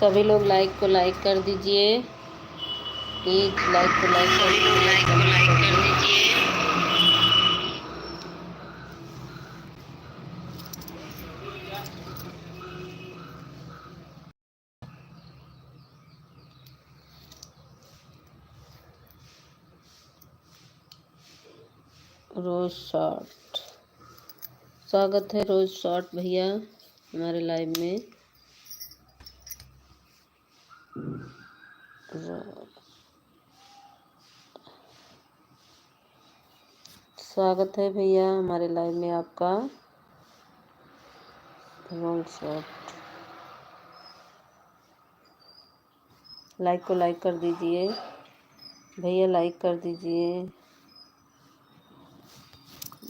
सभी लोग लाइक को लाइक कर दीजिए, प्लीज लाइक को लाइक कर दीजिए, कमेंट कर दीजिए। रोज शॉर्ट, स्वागत है रोज शॉर्ट भैया हमारे लाइव में। स्वागत है भैया हमारे लाइव में आपका। रोज शॉर्ट, लाइक को लाइक कर दीजिए भैया, लाइक कर दीजिए।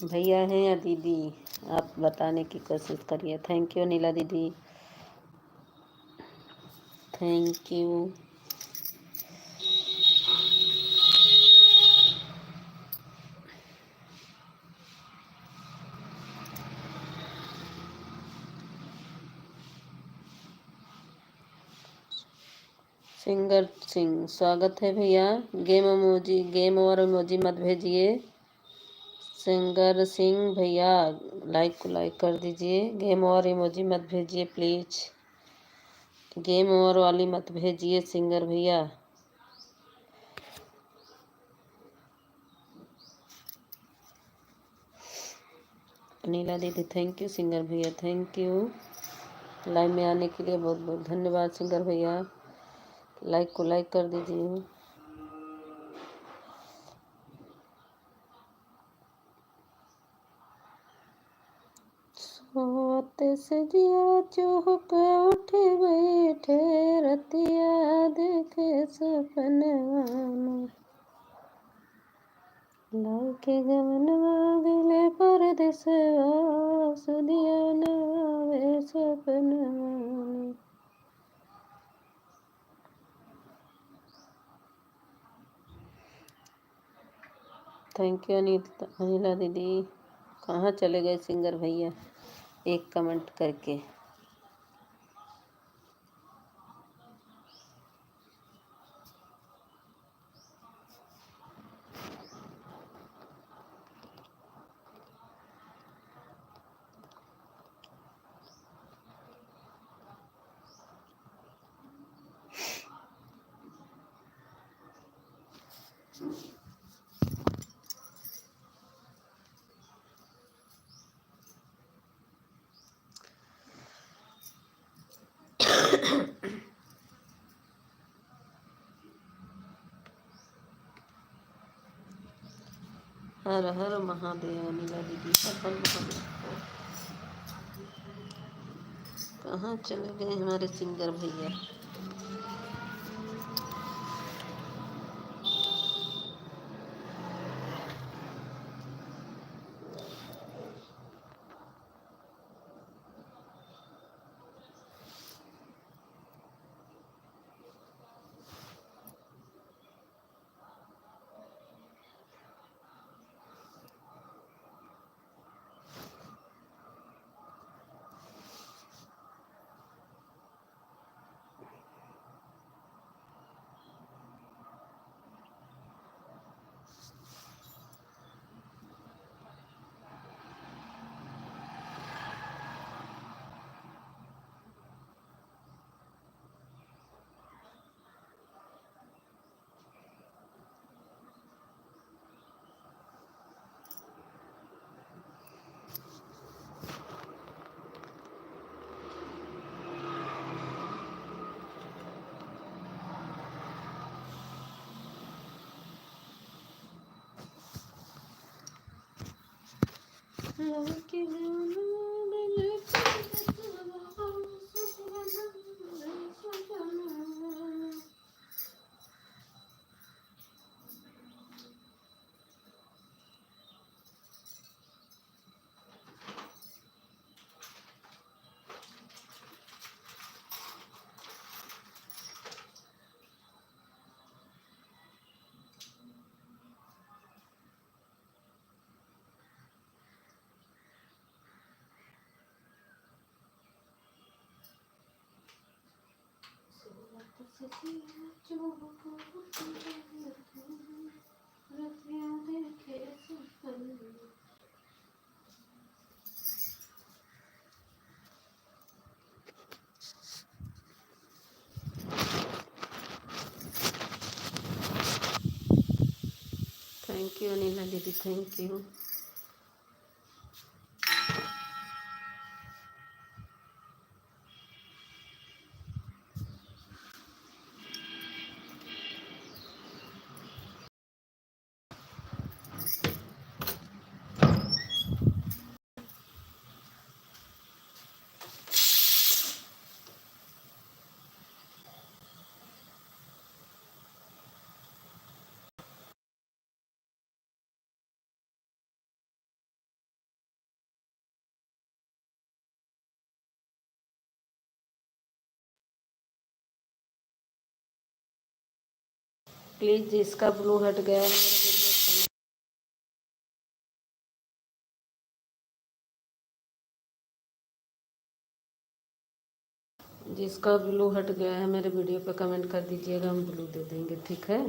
भैया हैं या दीदी, आप बताने की कोशिश करिए। थैंक यू नीला दीदी, थैंक यू। सिंगर सिंह, स्वागत है भैया। गेम और इमोजी मत भेजिए। सिंगर सिंह भैया लाइक को लाइक कर दीजिए, गेम और इमोजी मत भेजिए प्लीज। गेम ओवर वाली मत भेजिए सिंगर भैया। नीला दीदी थैंक यू, सिंगर भैया थैंक यू। लाइव में आने के लिए बहुत बहुत धन्यवाद सिंगर भैया। लाइक को लाइक कर दीजिए। सोते से जिया चौक उठे बैठे, रतिया देखे सपनवा लाके गवनवा दिले परदेसवा, सुदिया नवे सपनवा। थैंक यू अनिला दीदी। कहाँ चले गए सिंगर भैया, एक कमेंट करके। हर हर महादेव अनिला दीदी, हर हर महादेव। कहाँ चले गए हमारे सिंगर भैया। थैंक यू अनिला दीदी, थैंक यू। प्लीज़ जिसका ब्लू हट गया है मेरे वीडियो, जिसका ब्लू हट गया है मेरे वीडियो पे कमेंट कर दीजिएगा, हम ब्लू दे देंगे, ठीक है।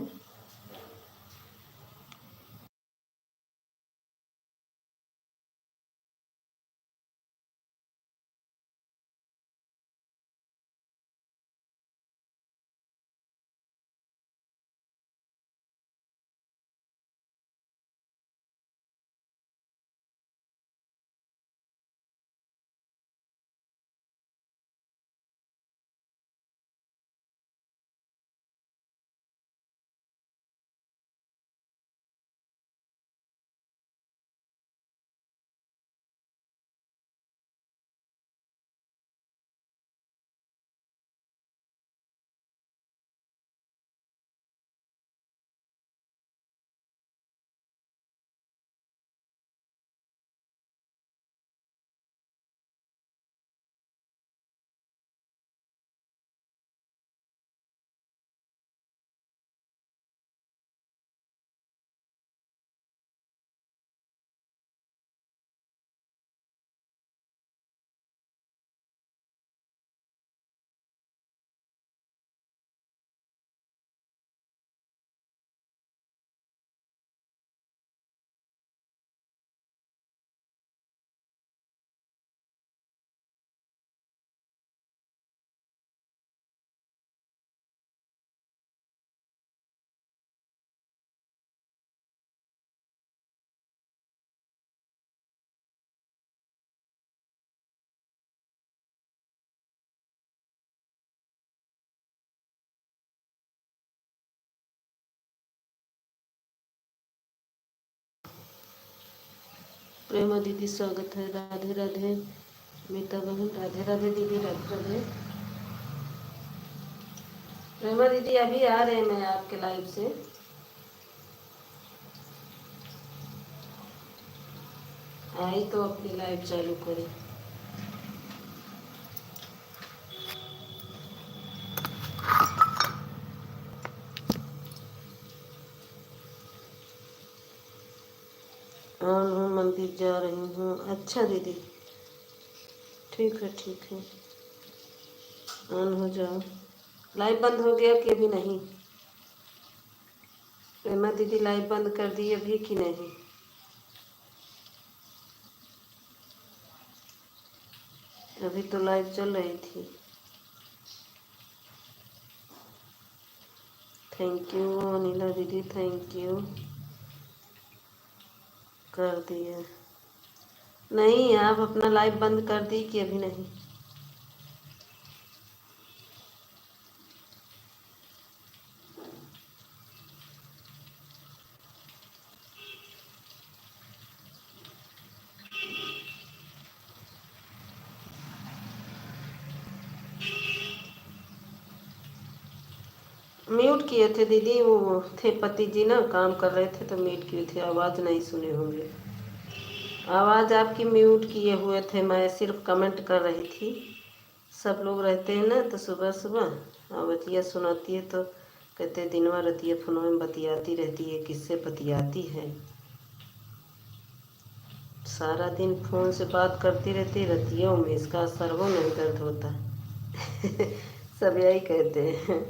प्रेमा दीदी स्वागत है, राधे राधे। मीता बहन राधे राधे दीदी, राधे राधे। प्रेमा दीदी अभी आ रहे हैं मैं आपके लाइव से। आई तो अपनी लाइव चालू करी। ऑन हूँ, मंदिर जा रही हूँ। अच्छा दीदी, ठीक है ठीक है, ऑन हो जाओ। लाइव बंद हो गया कि अभी नहीं? प्रेमा दीदी लाइव बंद कर दी अभी कि नहीं? अभी तो लाइव चल रही थी। थैंक यू अनिला दीदी, थैंक यू। कर दिया। नहीं, आप अपना लाइव बंद कर दी कि अभी नहीं? म्यूट किए थे दीदी, वो थे पति जी ना, काम कर रहे थे तो म्यूट किए थे, आवाज़ नहीं सुने होंगे। आवाज़ आपकी म्यूट किए हुए थे, मैं सिर्फ कमेंट कर रही थी। सब लोग रहते हैं ना तो सुबह सुबह बतिया सुनाती है तो कहते दिनवा रतिया फोनों में बतियाती रहती है, किससे बतियाती है? सारा दिन फ़ोन से बात करती रहती, रतियों में इसका सर्वों नहीं दर्द होता। सब यही कहते हैं।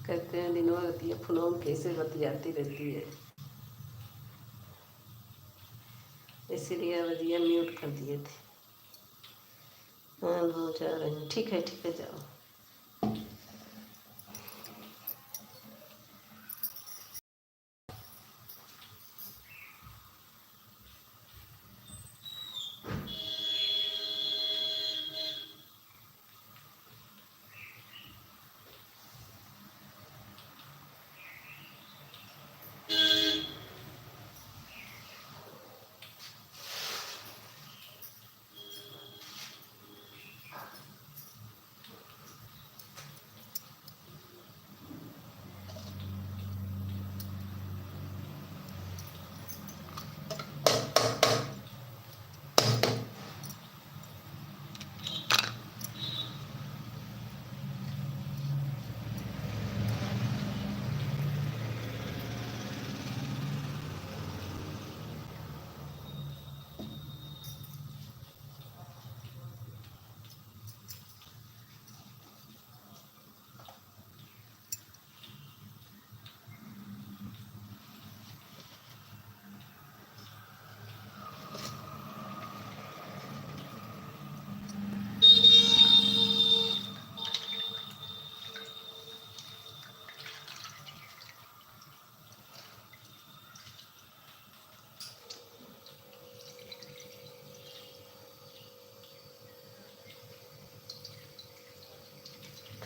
कहते हैं दिनों रहती है फोनों में कैसे बतियाती रहती है, इसीलिए बजिया म्यूट कर दिए थे। हाँ हाँ जा रही हूँ, ठीक है जाओ।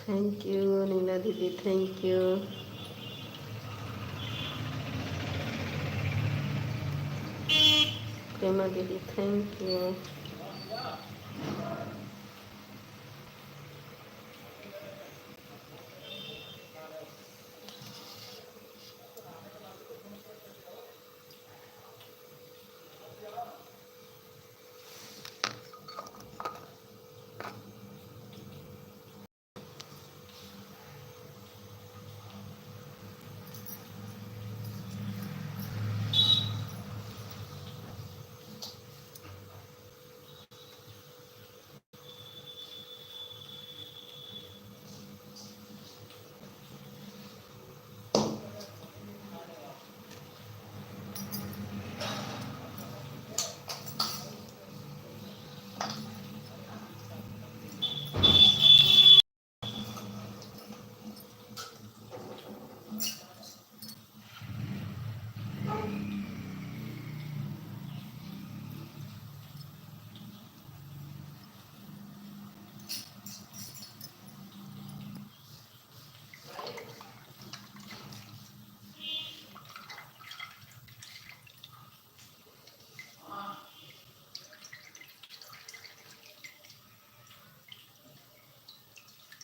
थैंक यू नीला दीदी, थैंक यू। प्रेमा दीदी thank you.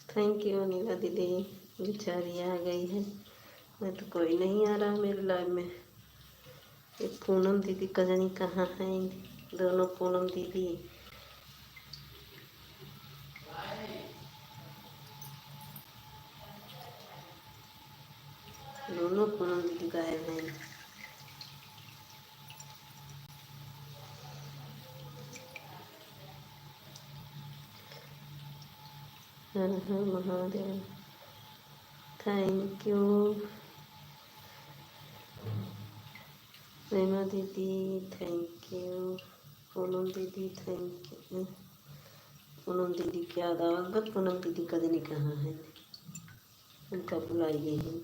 Thank you Neela दीदी, बेचारी आ गई है, मैं तो कोई नहीं आ रहा मेरे लाइव में। एक पूनम दीदी का जानी कहाँ है, दोनों पूनम दीदी, दोनों पूनम दीदी गायब हैं। हर हर महादेव, थैंक यू प्रेमा दीदी, थैंक यू पूनम दीदी, थैंक यू पूनम दीदी की आदावत। पूनम दीदी का दिन कहाँ है, उनका बुलाइए ही।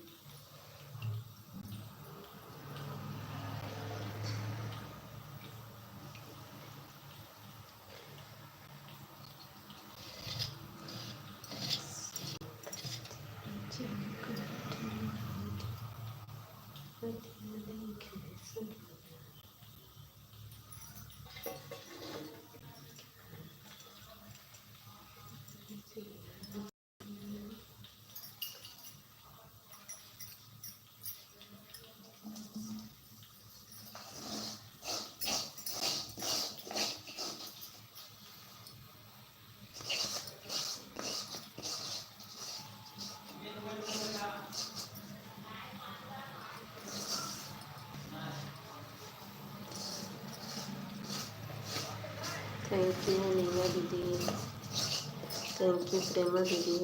थैंक यू नीला दीदी, थैंक यू प्रेमा दीदी।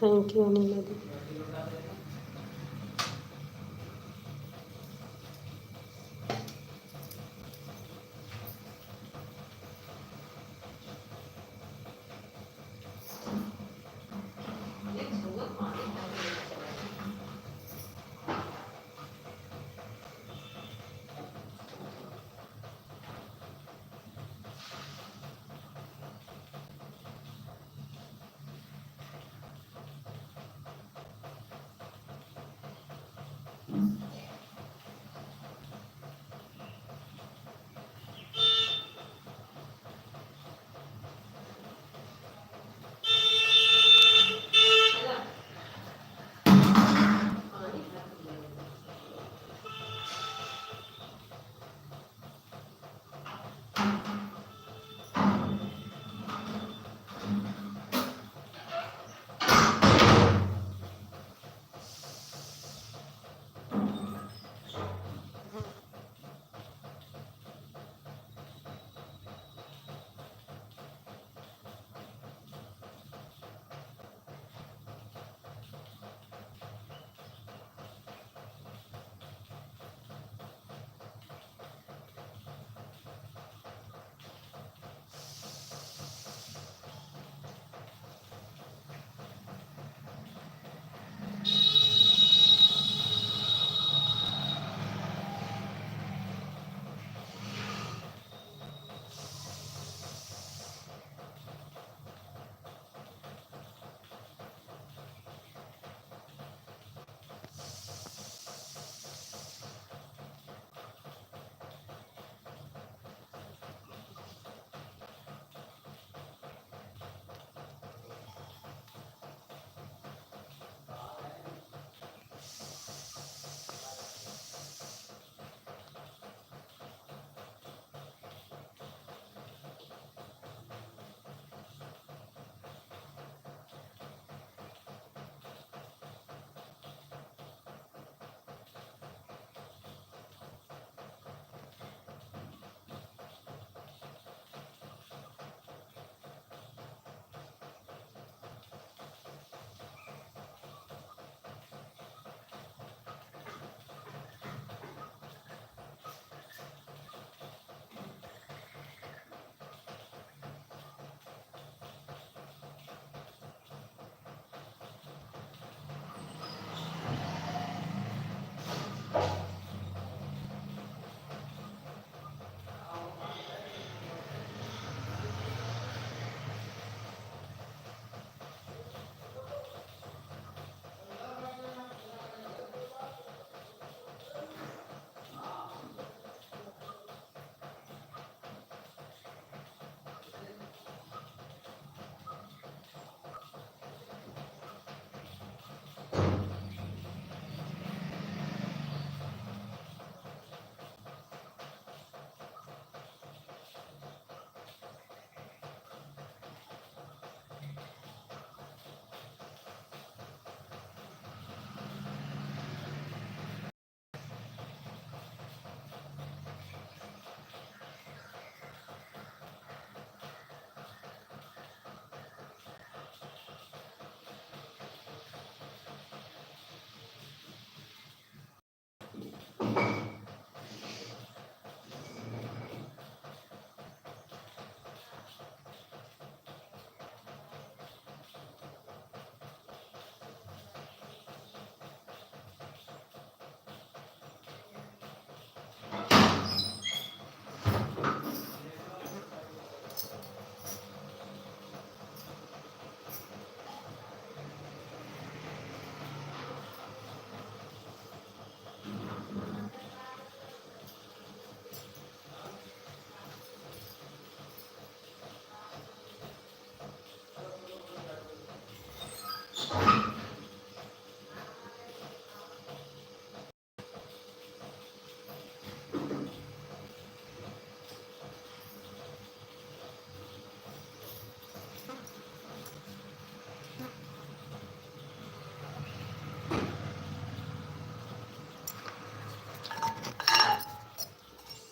थैंक यू अनिला दी।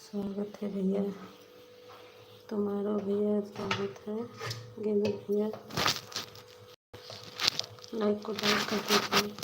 स्वागत है भैया, तुम्हारा भैया स्वागत है गेमर भैया। लाइक को लाइक कर दीजिए।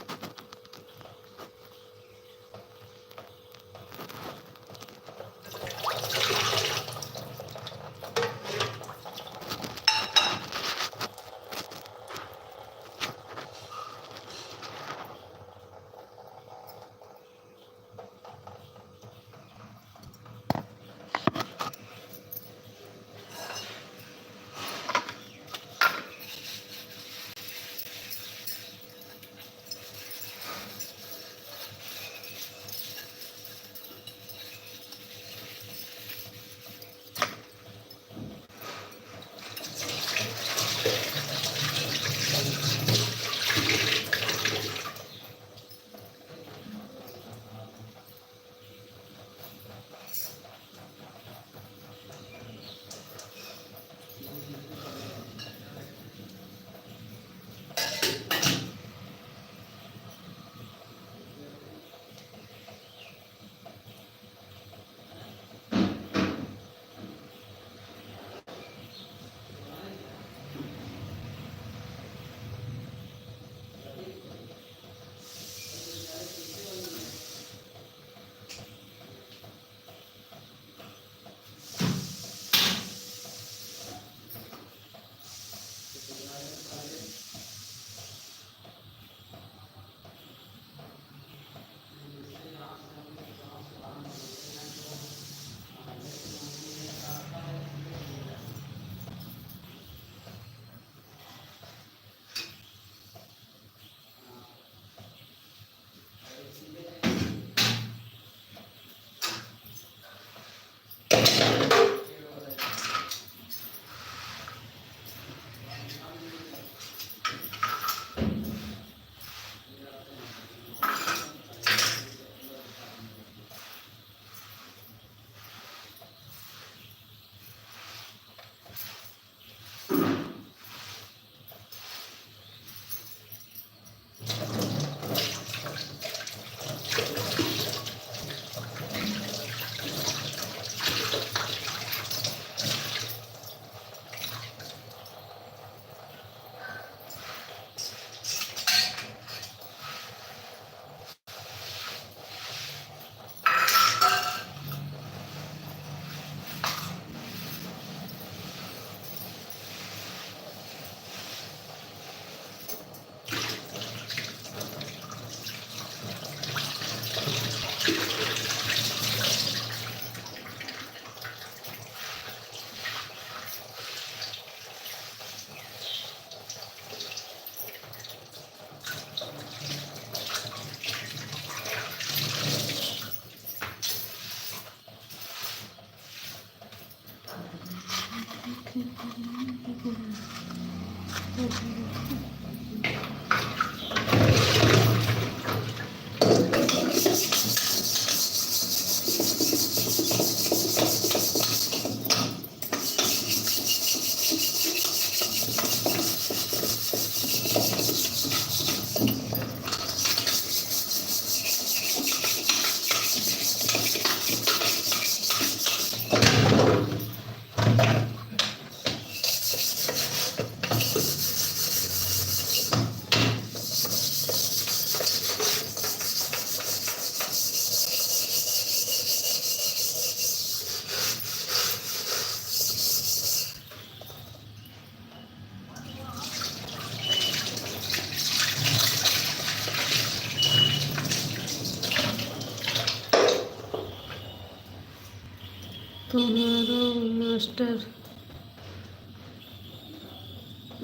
तुम्हारा मास्टर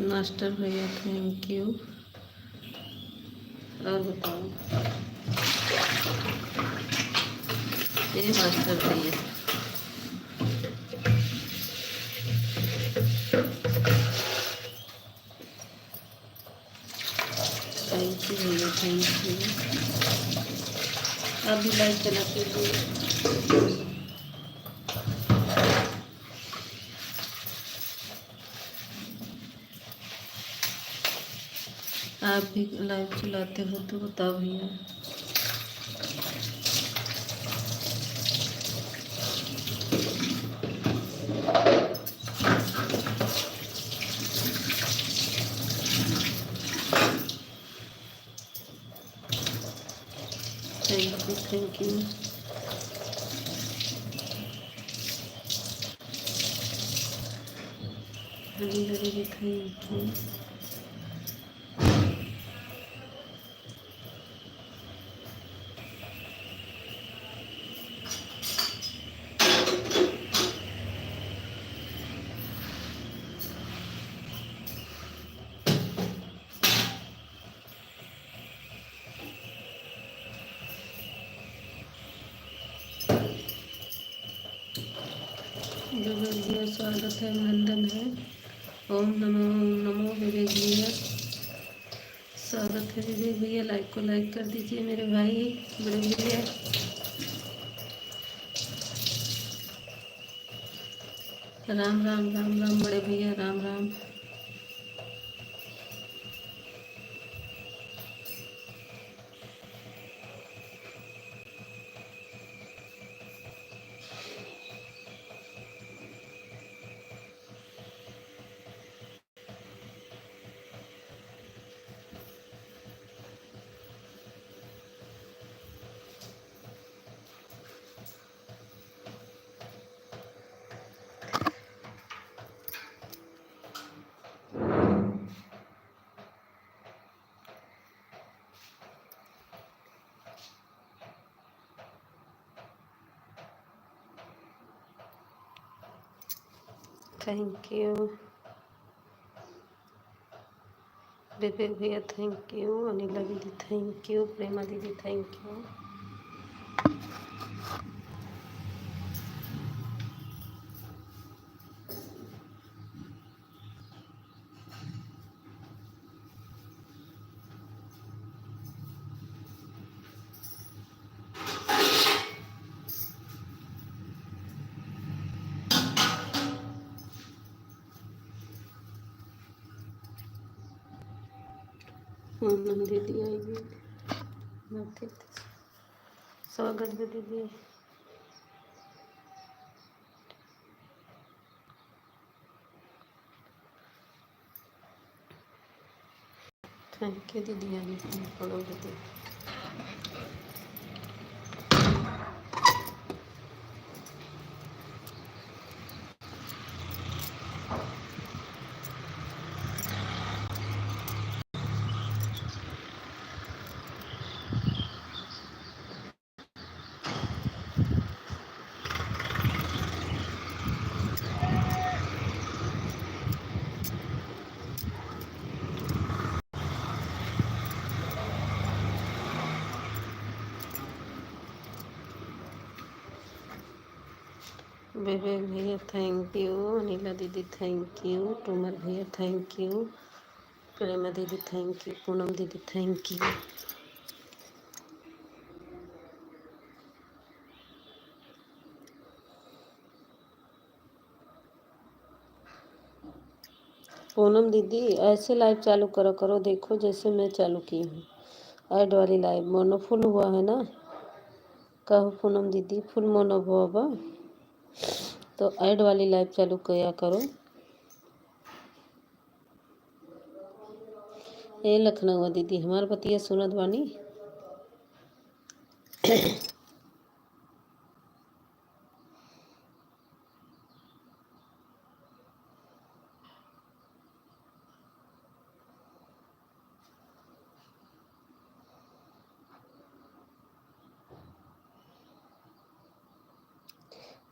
मास्टर भैया थैंक यू। और बताओ ये मास्टर भैया थैंक यू भैया थैंक यू। आप भी लाइक करना कीजिए। आप भी लाइव चलाते हो तो बताओ भैया। Thank you. अनिला दीदी थैंक यू। विवेक भैया स्वागत है, अभिनंदन है। ओम नमो विवेक भैया, स्वागत है विवेक भैया। लाइक को लाइक कर दीजिए मेरे भाई बड़े भैया। राम राम राम राम बड़े भैया, राम राम। थैंक यू विवेक भैया, थैंक यू। अनिला दीदी थैंक यू। प्रेमा दीदी थैंक यू। दीदी आइए, स्वागत है दीदी। थैंक यू दीदी आने के लिए, फॉलो दीदी। विवेक भैया थैंक यू। अनिला दीदी थैंक यू। टूमर भैया थैंक यू। प्रेमा दीदी थैंक यू। पूनम दीदी थैंक यू। पूनम दीदी ऐसे लाइव चालू करो करो, देखो जैसे मैं चालू की हूँ। ऐड वाली लाइव मोनो फुल हुआ है ना। कहो पूनम दीदी फुल मोनो हुआ बा, तो ऐड वाली लाइव चालू किया करो। ये लखनऊ दीदी हमार बतिया सुनत बानी।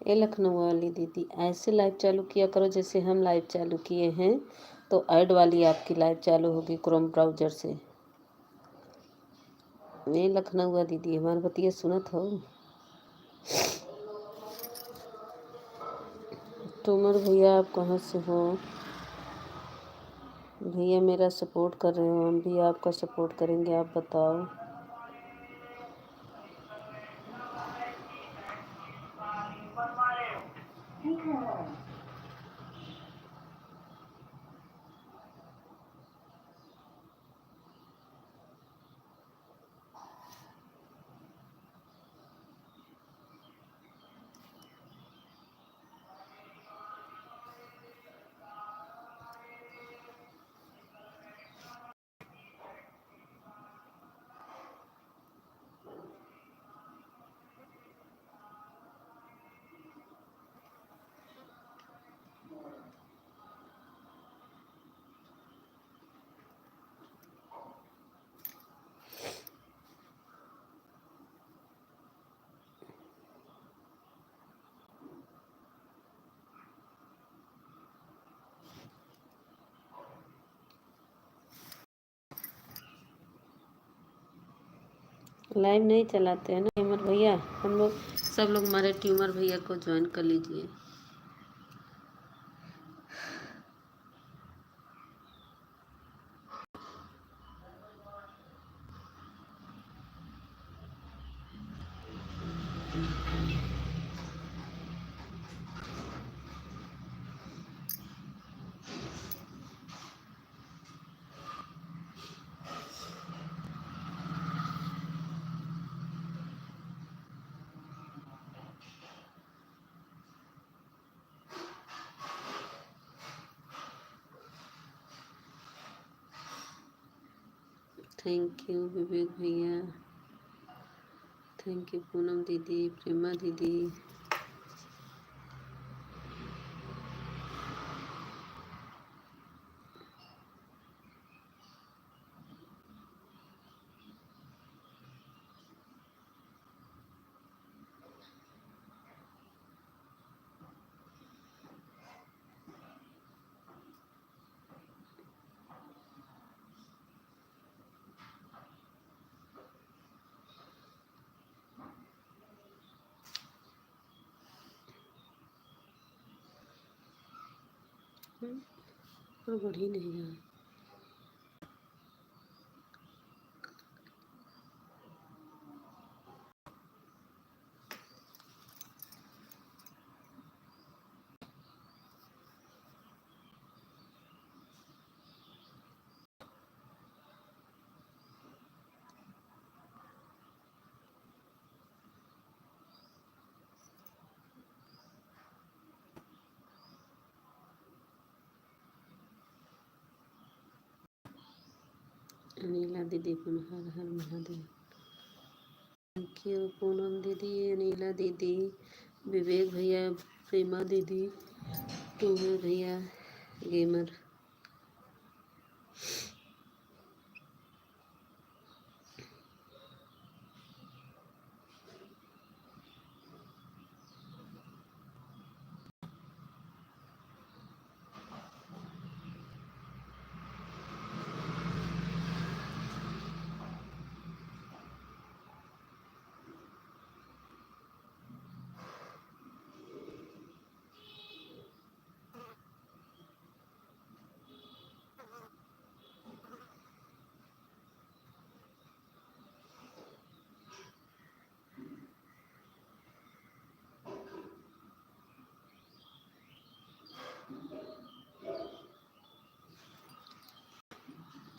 ये लखनऊ वाली दीदी ऐसे लाइव चालू किया करो जैसे हम लाइव चालू किए हैं, तो ऐड वाली आपकी लाइव चालू होगी क्रोम ब्राउज़र से। ये लखनऊ दीदी हमारे बतिया सुनत हो। तुमर भैया आप कहाँ से हो भैया? मेरा सपोर्ट कर रहे हो, हम भी आपका सपोर्ट करेंगे, आप बताओ। लाइव नहीं चलाते हैं ना ट्यूमर भैया। हम लोग सब लोग हमारे ट्यूमर भैया को ज्वाइन कर लीजिए। थैंक यू विवेक भैया, थैंक यू पूनम दीदी, प्रेमा दीदी। और बढ़ ही नहीं रहा। अनिला दीदी को हर हर महादेव। थैंक यू पूनम दीदी, अनिला दीदी, विवेक भैया, प्रेमा दीदी, ट्यूमर भैया, गेमर।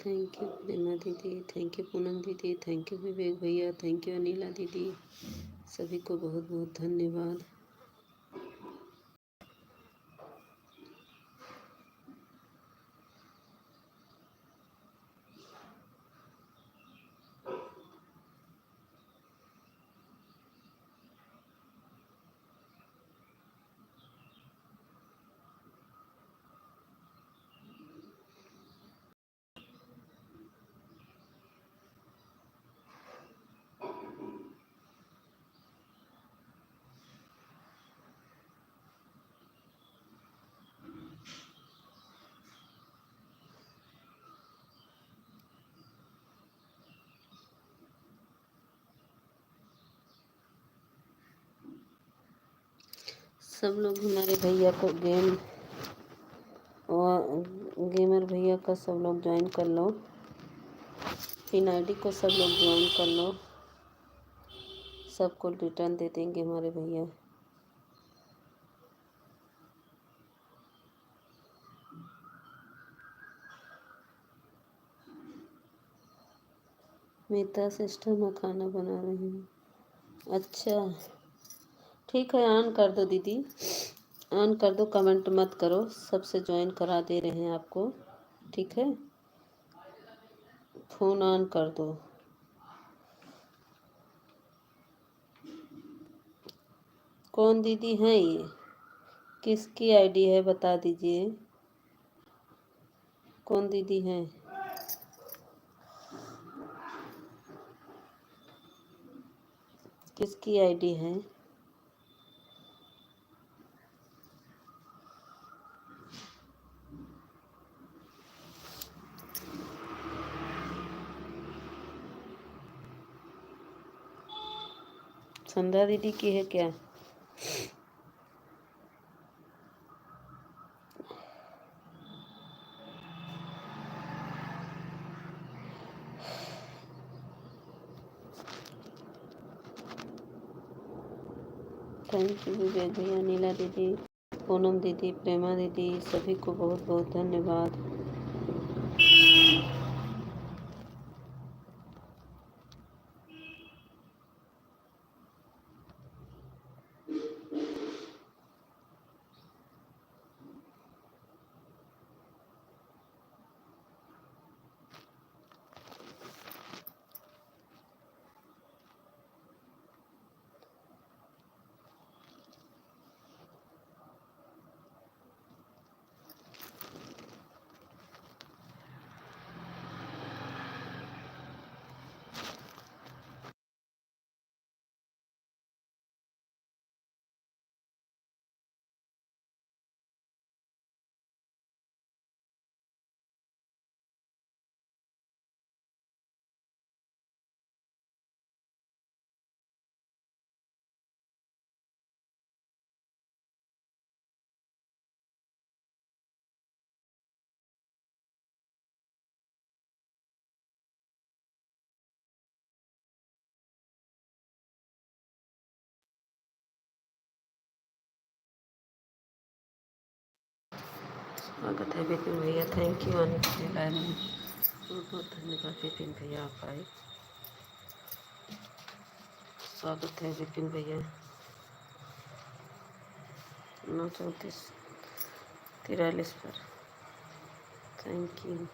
थैंक यू प्रेमा दीदी, थैंक यू पूनम दीदी, थैंक यू विवेक भैया, थैंक यू अनिला दीदी। सभी को बहुत बहुत धन्यवाद। सब लोग हमारे भैया को गेमर भैया का सब लोग ज्वाइन कर लो। पिन आईडी को सब लोग ज्वाइन कर लो। सबको रिटर्न दे देंगे हमारे भैया। मीता सिस्टर मैं खाना बना रही हूँ। अच्छा ठीक है, ऑन कर दो दीदी, ऑन कर दो, कमेंट मत करो। सबसे ज्वाइन करा दे रहे हैं आपको, ठीक है। फ़ोन ऑन कर दो। कौन दीदी हैं ये? किसकी आईडी है बता दीजिए। कौन दीदी हैं? किसकी आईडी है? संध्या दीदी की है क्या? थैंक यू विवेक भैया, नीला दीदी, पूनम दीदी, प्रेमा दीदी, सभी को बहुत बहुत धन्यवाद। स्वागत है विपिन भैया, थैंक यू आने के लिए लाइव में, बहुत बहुत धन्यवाद विपिन भैया, आप आए। स्वागत है विपिन भैया। 934 पर, थैंक यू।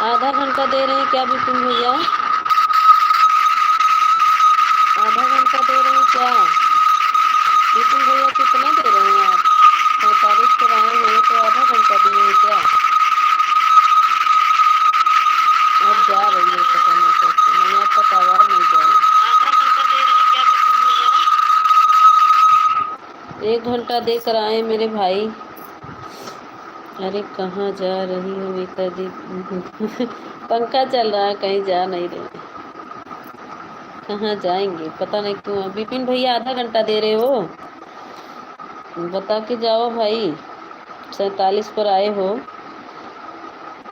आधा घंटा दे रहे हैं क्या विपिन भैया? आधा घंटा दे रहे हैं क्या विपिन भैया? कितना दे रहे हैं आप? 45 पर आए हैं तो आधा घंटा दिए हैं क्या? अब जा रही है पता नहीं कैसे, नहीं अब तक आवाज नहीं जा रही। आधा घंटा दे रहे हैं क्या विपिन भैया? 1 घंटा देकर आए मेरे भाई। अरे कहाँ जा रही हो मीता दी? पंखा चल रहा है, कहीं जा नहीं रहे। कहाँ जाएंगे पता नहीं क्यों। विपिन भैया आधा घंटा दे रहे हो? बता के जाओ भाई। 47 पर आए हो,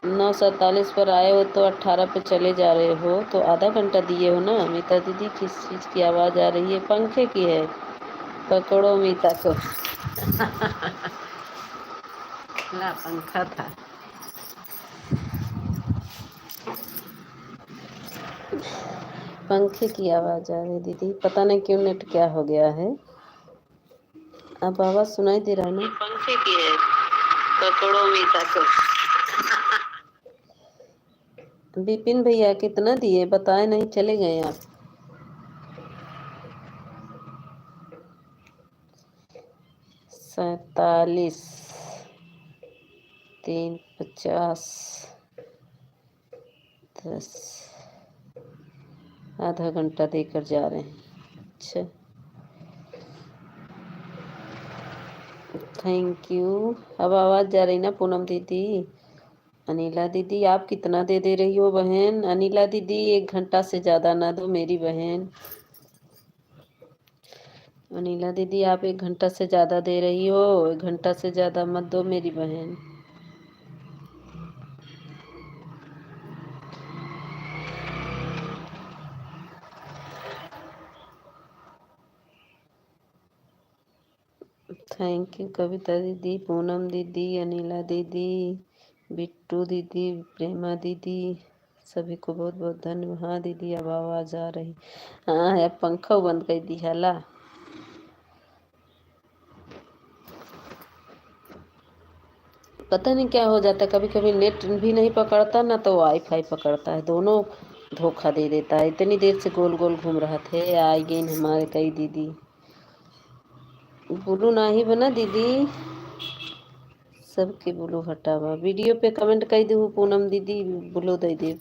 9:47 पर आए हो तो 18 पे चले जा रहे हो, तो आधा घंटा दिए हो ना। मीता दीदी किस चीज़ की आवाज़ आ रही है? पंखे की है। पकड़ो मीता को। ला पंखा था। पंखे की आवाज़ आ रही दीदी, पता नहीं क्यों नेट क्या हो गया है। अब आवाज़ सुनाई दे रहा है ना? पंखे की है। पकड़ो मीता को। विपिन भैया कितना दिए बताए नहीं, चले गए आप। 47, 3:50, 10, आधा घंटा देकर जा रहे हैं। अच्छा थैंक यू। अब आवाज़ जा रही ना पूनम दीदी? अनिला दीदी आप कितना दे रही हो बहन? अनिला दीदी 1 घंटा से ज़्यादा ना दो मेरी बहन। अनिला दीदी आप 1 घंटा से ज़्यादा दे रही हो, 1 घंटा से ज़्यादा मत दो मेरी बहन। थैंक यू कविता दीदी, पूनम दीदी, अनिला दीदी, बिट्टू दीदी, प्रेमा दीदी, सभी को बहुत बहुत धन्यवाद। हाँ दीदी अब आवाज़ आ रही। हाँ अब पंखा बंद कर दी हाला। पता नहीं क्या हो जाता है, कभी कभी नेट भी नहीं पकड़ता ना तो वाईफाई पकड़ता है, दोनों धोखा दे देता है। इतनी देर से गोल गोल घूम रहा थे। आई गई हमारे कई दीदी। बोलू ना ही बना दीदी, सबके बोलो हटावा। वीडियो पे कमेंट कर दू पूनम दीदी, बोलो दे दे।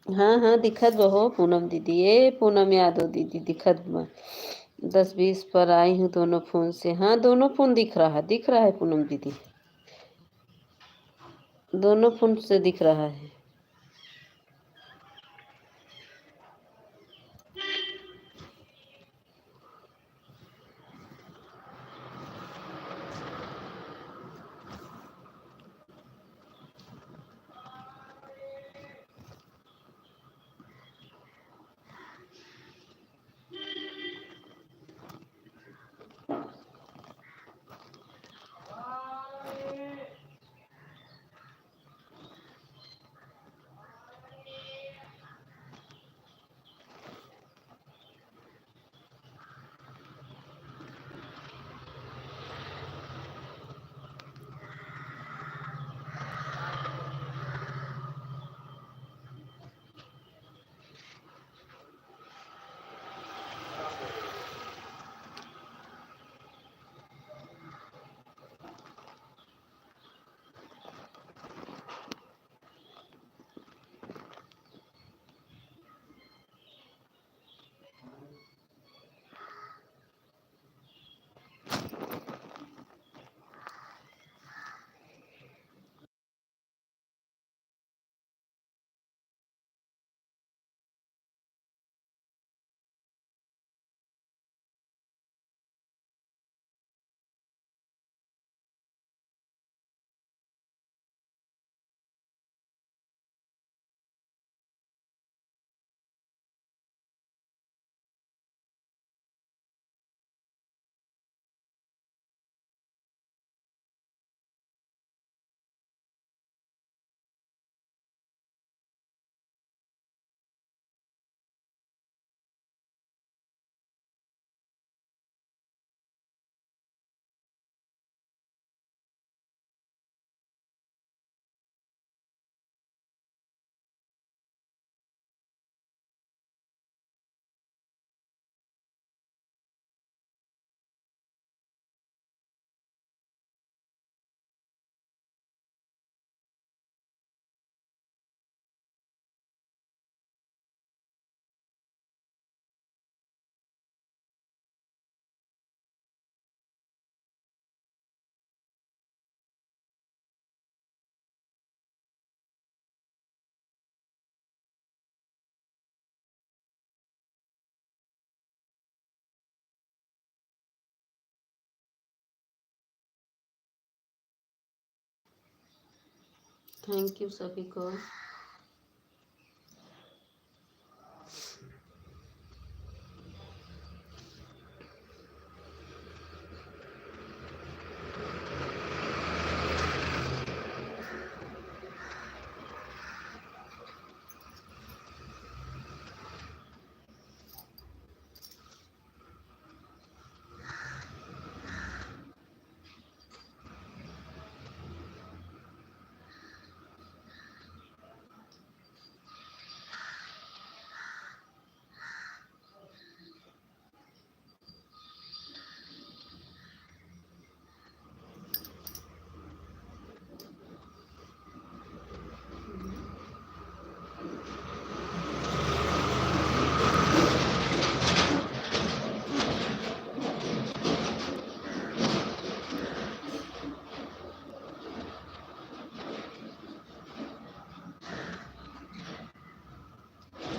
हाँ हाँ दिखत बहो पूनम दीदी, ये पूनम यादव दीदी दिखत बा। 10-20 पर आई हूँ दोनों फोन से। हाँ दोनों फोन दिख रहा है पूनम दीदी, दोनों फोन से दिख रहा है। थैंक यू सभी को।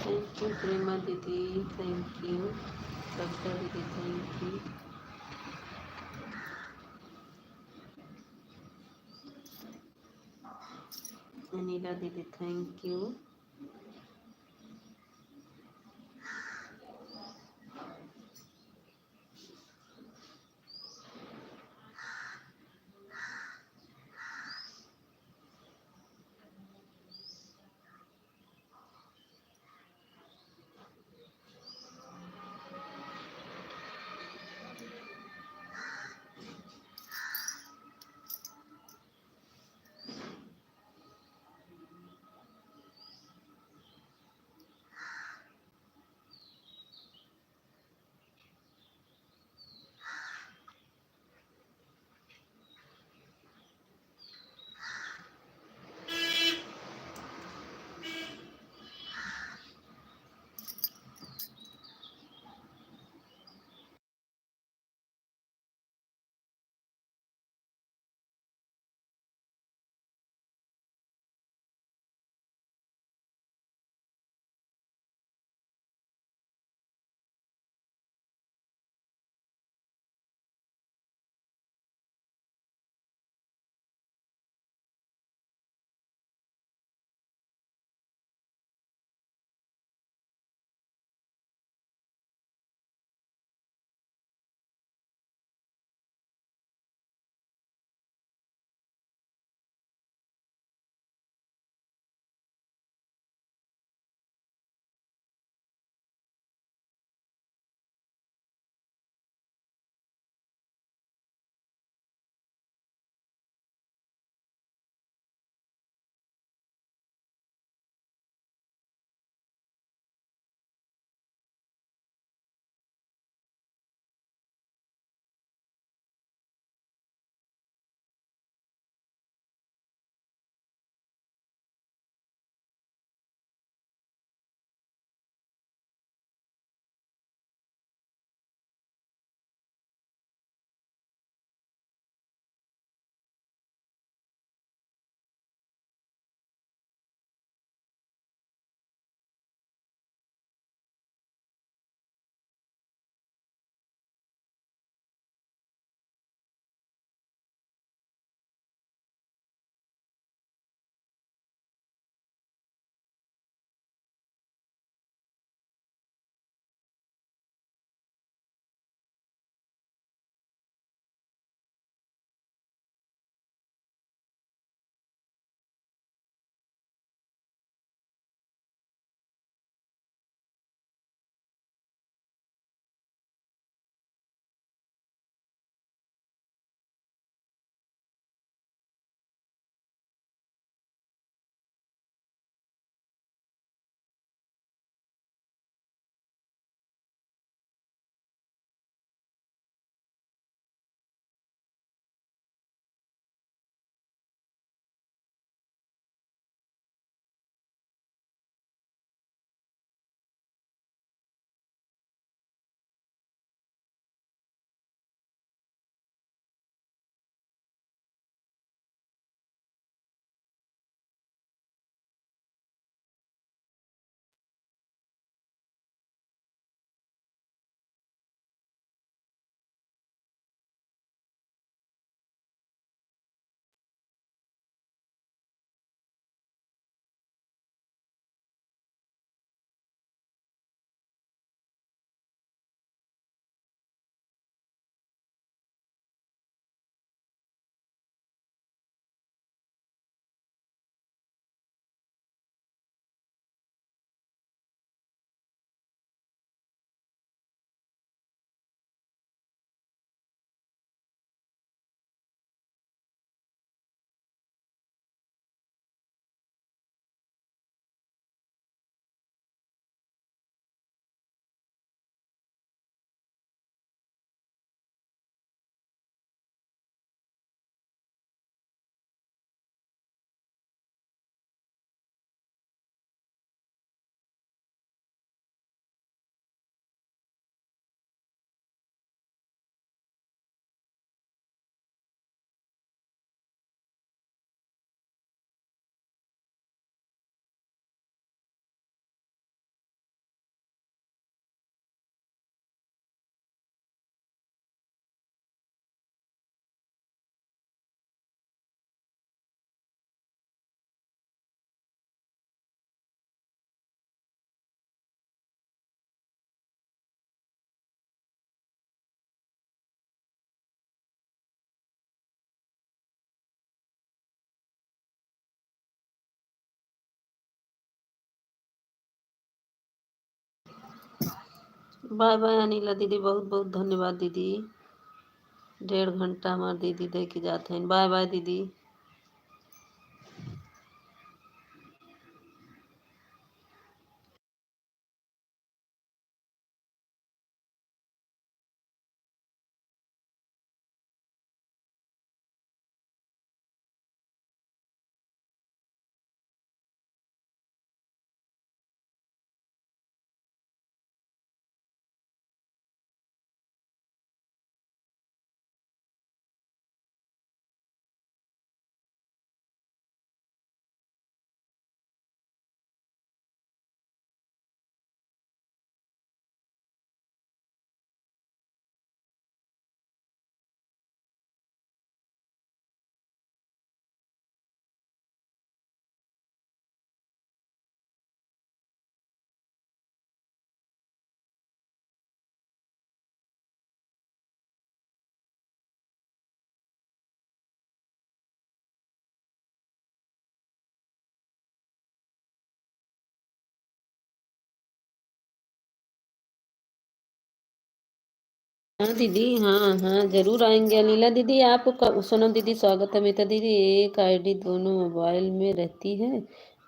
थैंक यू प्रेमा दीदी, थैंक यू कविता दीदी, थैंक यू। अनिला दीदी thank you. Bye bye Anila दीदी, बहुत बहुत धन्यवाद दीदी। 1.5 घंटा हमार दीदी दे के जाते हैं। बाय बाय दीदी। हाँ दीदी, हाँ हाँ जरूर आएंगे। अनिला दीदी आप सोनम दीदी स्वागत है। मीता दीदी, एक आईडी दोनों मोबाइल में रहती है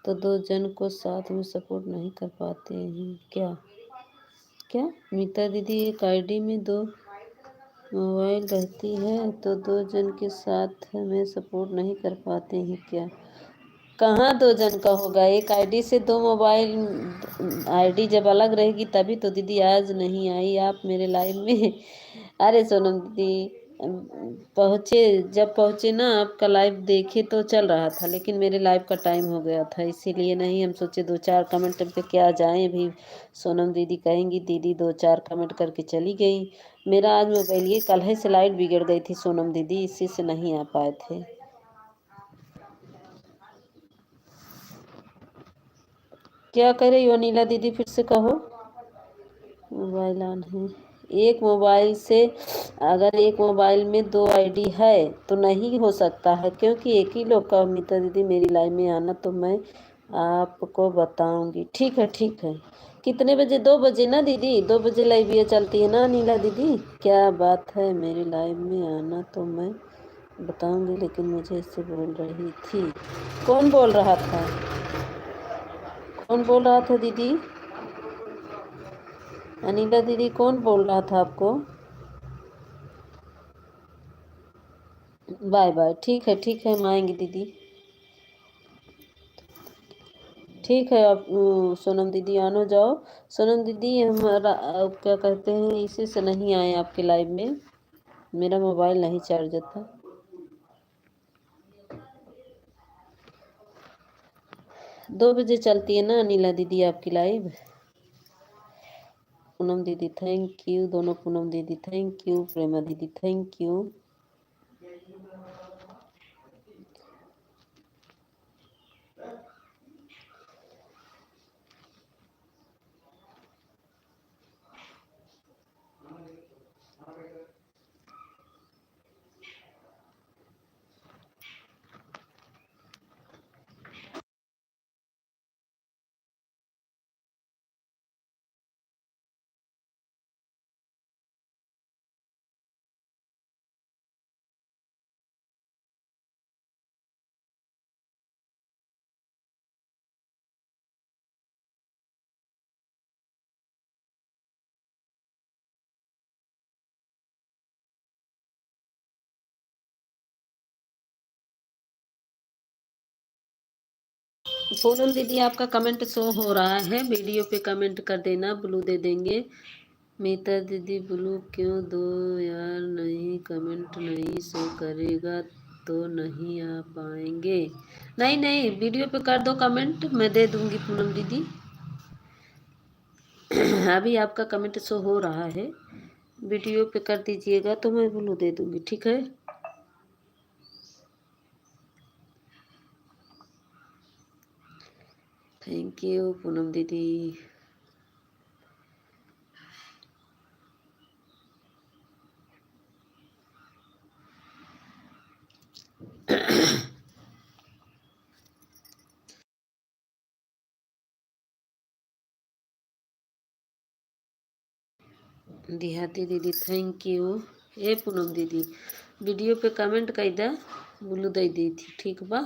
तो दो जन को साथ में सपोर्ट नहीं कर पाते हैं क्या? क्या मीता दीदी, एक आईडी में दो मोबाइल रहती है तो दो जन के साथ में सपोर्ट नहीं कर पाते हैं क्या? कहाँ दो जन का होगा? एक आईडी से दो मोबाइल, आईडी जब अलग रहेगी तभी तो दीदी। आज नहीं आई आप मेरे लाइव में। अरे सोनम दीदी, पहुँचे, जब पहुँचे ना आपका लाइव देखे तो चल रहा था, लेकिन मेरे लाइव का टाइम हो गया था, इसीलिए नहीं। हम सोचे दो चार कमेंट पे क्या जाएं अभी। सोनम दीदी कहेंगी, दीदी दो चार कमेंट करके चली गई। मेरा आज मोबाइल, ये कल ही से लाइट बिगड़ गई थी सोनम दीदी, इसी से नहीं आ पाए थे। क्या कह रही हो अनिला दीदी, फिर से कहो। मोबाइल ऑन है। एक मोबाइल से, अगर एक मोबाइल में दो आईडी है तो नहीं हो सकता है, क्योंकि एक ही लोग का। अमिता दीदी मेरी लाइव में आना तो मैं आपको बताऊंगी। ठीक है ठीक है। कितने बजे? 2 बजे ना दीदी, 2 बजे लाइव ये चलती है ना अनिला दीदी? क्या बात है, मेरी लाइव में आना तो मैं बताऊंगी, लेकिन मुझे इससे बोल रही थी। कौन बोल रहा था? कौन बोल रहा था दीदी? अनिला दीदी कौन बोल रहा था आपको? Bye bye. ठीक है ठीक है, हम आएंगे दीदी। ठीक है, आप सोनम दीदी आनो जाओ। सोनम दीदी हमारा क्या कहते हैं, इसी से नहीं आए आपके लाइव में, मेरा मोबाइल नहीं चार्ज था। 2 बजे चलती है ना अनिला दीदी आपकी लाइव। पूनम दीदी थैंक यू, दोनों पूनम दीदी थैंक यू, प्रेमा दीदी थैंक यू। पूनम दीदी आपका कमेंट शो हो रहा है, वीडियो पे कमेंट कर देना, ब्लू दे देंगे। मीता दीदी ब्लू क्यों दो यार? नहीं, कमेंट नहीं शो करेगा तो नहीं आ पाएंगे। नहीं नहीं, वीडियो पे कर दो कमेंट, मैं दे दूंगी पूनम दीदी। अभी आपका कमेंट शो हो रहा है, वीडियो पे कर दीजिएगा तो मैं ब्लू दे दूंगी, ठीक है। थैंक यू पूनम दीदी। देहाती दीदी थैंक यू। ए पूनम दीदी वीडियो पे कमेंट कई दा बोलू दे दी थी ठीक बा।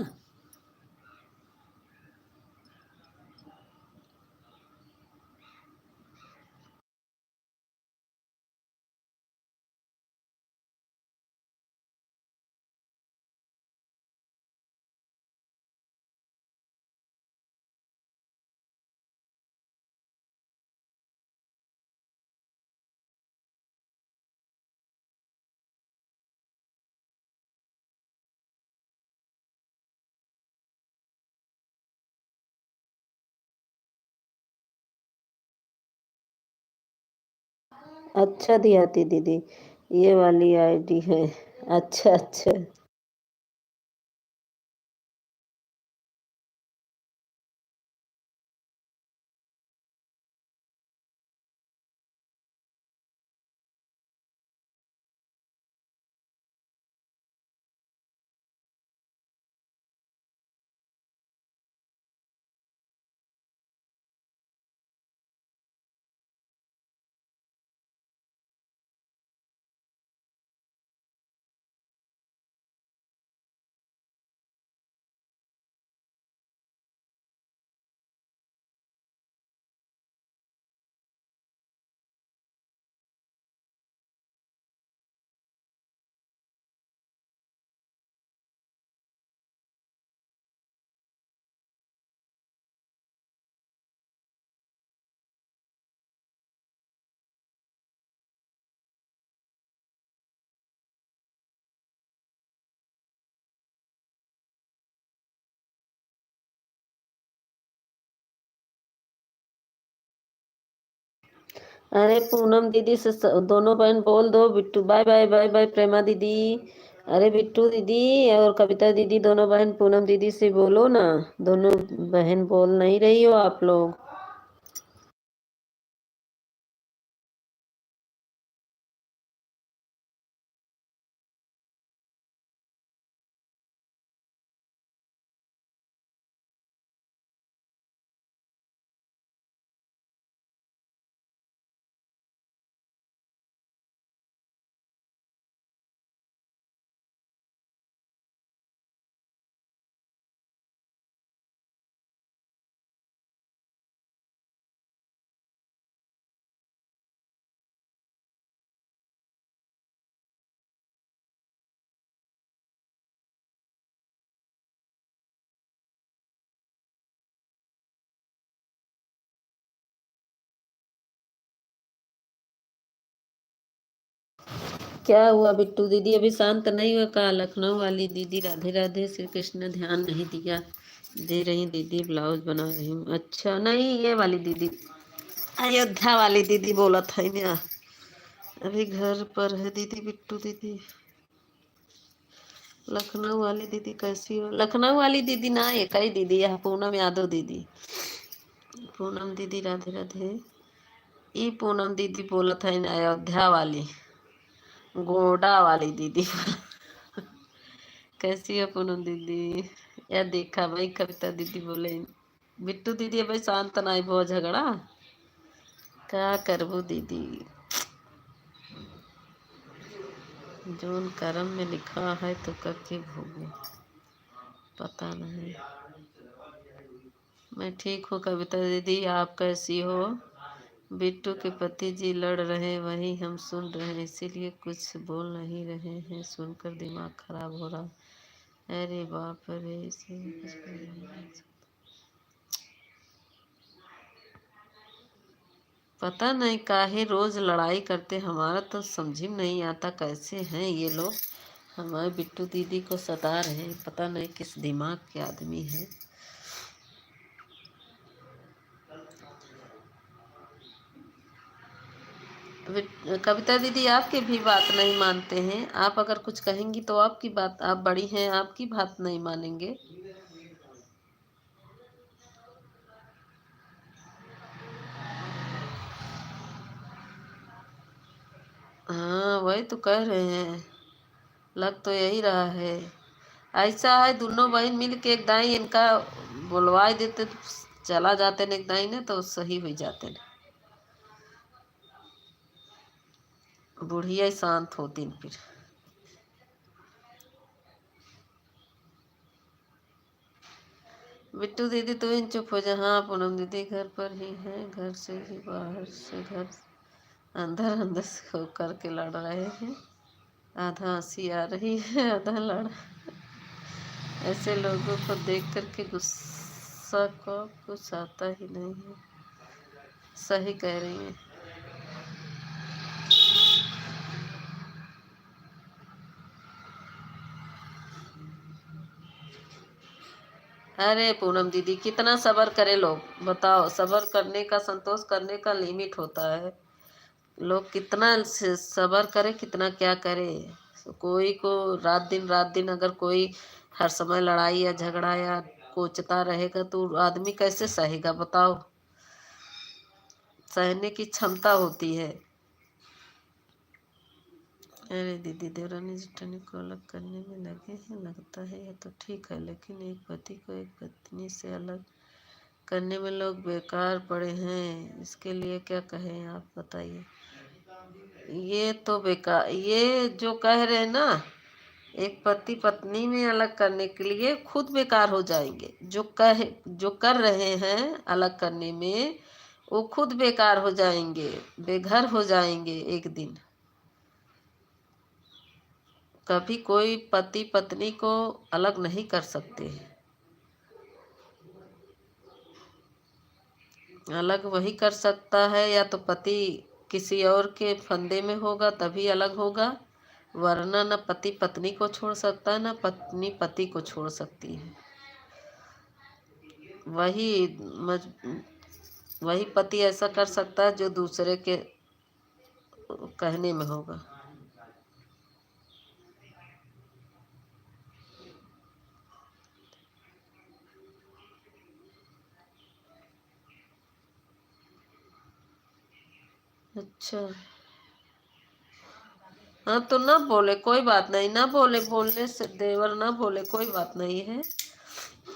अच्छा देहाती दीदी ये वाली आईडी है। अच्छा अच्छा। अरे पूनम दीदी से दोनों बहन बोल दो Bittu bye bye bye bye Prema दीदी। अरे बिट्टू दीदी और कविता दीदी दोनों बहन पूनम दीदी से बोलो ना। दोनों बहन बोल नहीं रही हो आप लोग। क्या हुआ बिट्टू दीदी अभी शांत नहीं हुआ का? लखनऊ वाली दीदी राधे राधे श्री कृष्ण ध्यान नहीं दिया। दे रही दीदी ब्लाउज बना रही हूँ। अच्छा नहीं ये वाली दीदी अयोध्या वाली दीदी बोला था ना। अभी घर पर है दीदी बिट्टू दीदी। लखनऊ वाली दीदी कैसी हो? लखनऊ वाली दीदी ना ये कई दीदी है पूनम यादव दीदी। पूनम दीदी राधे राधे। ई पूनम दीदी बोला था इन अयोध्या वाली गोडा वाली दीदी। कैसी है पूनम दीदी? या देखा भाई कविता दीदी बोले बिट्टू दीदी भाई शांत नाई बहुत झगड़ा क्या करबू दीदी। जोन कर्म में लिखा है तो करके भोगो। पता नहीं। मैं ठीक हूँ कविता दीदी आप कैसी हो? बिट्टू के पति जी लड़ रहे वही हम सुन रहे हैं इसीलिए कुछ बोल नहीं रहे हैं सुनकर दिमाग खराब हो रहा। अरे बाप रे इसे कुछ बोल नहीं। पता नहीं काहे रोज लड़ाई करते हमारा तो समझ में नहीं आता कैसे हैं ये लोग। हमारे बिट्टू दीदी को सता रहे हैं पता नहीं किस दिमाग के आदमी हैं। कविता दीदी आपकी भी बात नहीं मानते हैं। आप अगर कुछ कहेंगी तो आपकी बात आप बड़ी हैं आपकी बात नहीं मानेंगे। हाँ वही तो कह रहे हैं। लग तो यही रहा है। ऐसा है दोनों बहन मिल के एक दाई इनका बुलवा देते तो चला जाते न एक दाई ने तो सही हो जाते न। बुढ़िया ही शांत होती फिर। बिट्टू दीदी तो इन चुप हो जा। हाँ पूनम दीदी घर पर ही है, घर से ही बाहर से घर अंदर अंदर से हो करके लड़ रहे हैं। आधा हंसी आ रही है, आधा लड़। ऐसे लोगों को देख करके गुस्सा को कुछ आता ही नहीं है। सही कह रही है। अरे पूनम दीदी कितना सब्र करे लोग, बताओ। सब्र करने का, संतोष करने का लिमिट होता है। लोग कितना सब्र करे, कितना क्या करे। कोई को रात दिन अगर कोई हर समय लड़ाई या झगड़ा या कोचता रहेगा तो आदमी कैसे सहेगा, बताओ। सहने की क्षमता होती है। अरे दीदी देवरानी जेठानी को अलग करने में लगे हैं, लगता है यह तो ठीक है, लेकिन एक पति को एक पत्नी से अलग करने में लोग बेकार पड़े हैं। इसके लिए क्या कहें, आप बताइए। ये तो बेकार, ये जो कह रहे हैं ना, एक पति पत्नी में अलग करने के लिए खुद बेकार हो जाएंगे। जो कर रहे हैं अलग करने में, वो खुद बेकार हो जाएंगे, बेघर हो जाएंगे एक दिन। कभी कोई पति पत्नी को अलग नहीं कर सकते। अलग वही कर सकता है या तो पति किसी और के फंदे में होगा तभी अलग होगा, वरना न पति पत्नी को छोड़ सकता है, न पत्नी पति को छोड़ सकती है। वही मज वही पति ऐसा कर सकता है जो दूसरे के कहने में होगा। अच्छा। हाँ तो ना बोले कोई बात नहीं, ना बोले, बोलने से देवर ना बोले कोई बात नहीं है।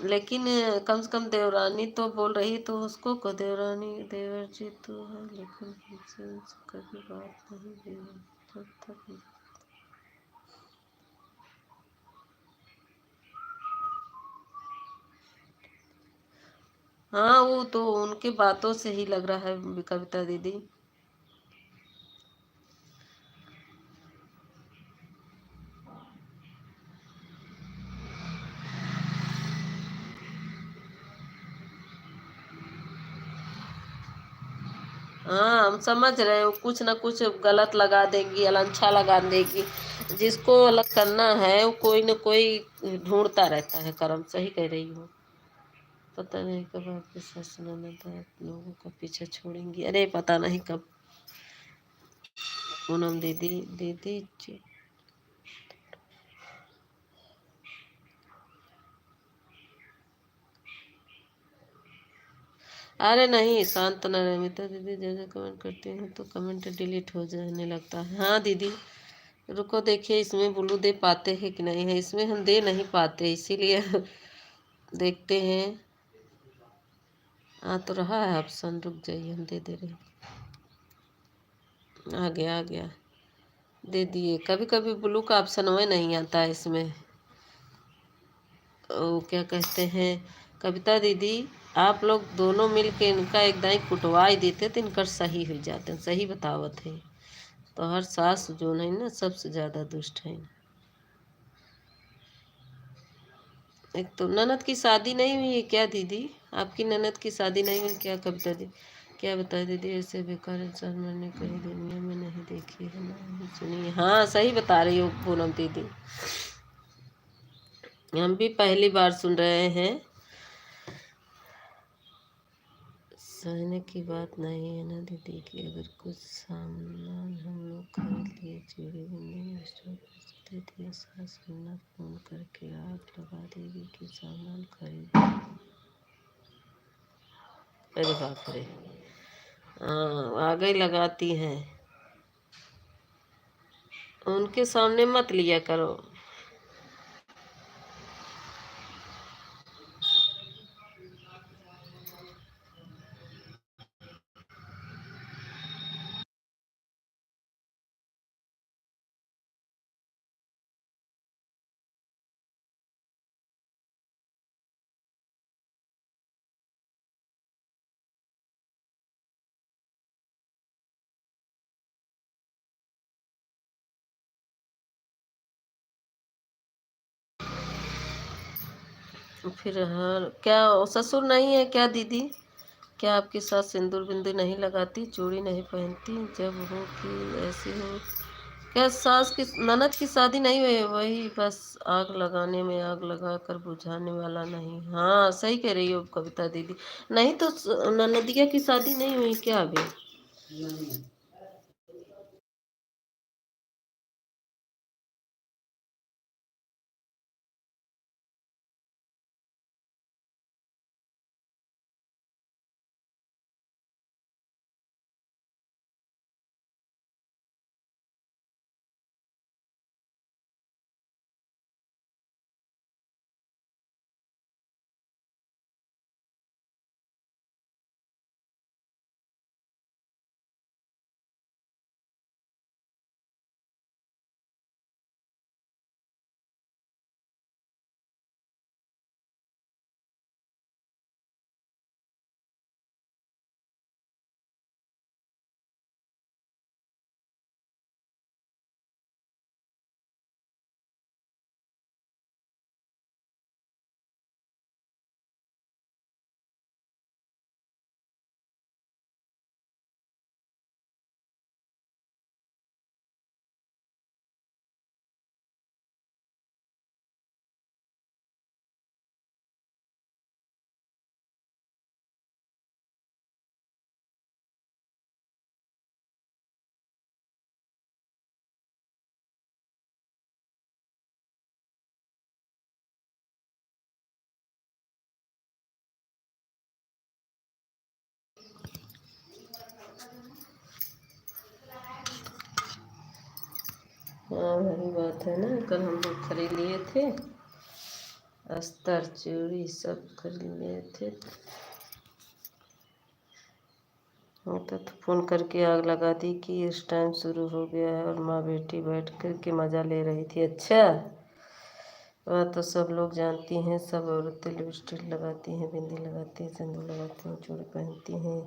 लेकिन कम से कम देवरानी तो बोल रही, तो उसको को देवरानी देवर जी तो है, लेकिन हमसे उनसे कभी बात नहीं हुई तब तक। हाँ वो तो उनकी बातों से ही लग रहा है कविता दीदी। हाँ हम समझ रहे हो, कुछ ना कुछ गलत लगा देंगी, अलंछा लगा देगी। जिसको अलग करना है वो कोई ना कोई ढूंढता रहता है कर्म। सही कह रही हो। पता नहीं कब आपके सास ननद आप लोगों का पीछा छोड़ेंगी। अरे पता नहीं कब। पूनम दीदी दीदी जी। अरे नहीं शांत न रहे मिता दीदी, जैसे कमेंट करती हूँ तो कमेंट डिलीट हो जाने लगता है। हाँ दीदी रुको, देखिए इसमें ब्लू दे पाते हैं कि नहीं है। इसमें हम दे नहीं पाते, इसीलिए देखते हैं। आ तो रहा है ऑप्शन, रुक जाइए हम दे दे रहे हैं। आ गया आ गया, दे दिए। कभी कभी ब्लू का ऑप्शन में नहीं आता है इसमें। वो क्या कहते हैं कविता दीदी, आप लोग दोनों मिल के इनका एक दाई कुटवा ही देते तो इनकर सही हो जाते। सही बतावत है। तो हर सास जो नहीं ना सबसे ज़्यादा दुष्ट है। एक तो ननद की शादी नहीं हुई है क्या दीदी? आपकी ननद की शादी नहीं हुई क्या कविता दी? क्या बताए दीदी, ऐसे बेकार इंसान मैंने कहीं दुनिया में नहीं देखी है, ना ही सुनी है। हाँ सही बता रही हो पूनम दीदी, हम भी पहली बार सुन रहे हैं। सहने की बात नहीं है ना दीदी कि अगर कुछ सामान हम लोग खरीद लिए, चूड़ी बिंदी स्टोव दे दिया, सास वरना फोन करके आग लगा देगी कि सामान खरीद। अरे बाप रे। हाँ आगे लगाती हैं। उनके सामने मत लिया करो। फिर हर क्या ससुर नहीं है क्या दीदी? क्या आपकी सास सिंदूर बिंदु नहीं लगाती, चूड़ी नहीं पहनती? जब हो कि ऐसी हो? क्या सास की ननद की शादी नहीं हुई? वही बस आग लगाने में आग लगा कर बुझाने वाला नहीं। हाँ सही कह रही हो कविता दीदी। नहीं तो ननदिया की शादी नहीं हुई क्या अभी? हाँ वही बात है ना, कल हम लोग खरीद लिए थे अस्तर चूड़ी सब खरीद लिए थे। हाँ तो फ़ोन करके आग लगा दी कि इस टाइम शुरू हो गया है, और माँ बेटी बैठ कर के मज़ा ले रही थी। अच्छा वह तो सब लोग जानती हैं, सब औरतें लिपस्टिक लगाती हैं, बिंदी लगाती हैं, सिंदूर लगाती हैं, चूड़ी पहनती हैं।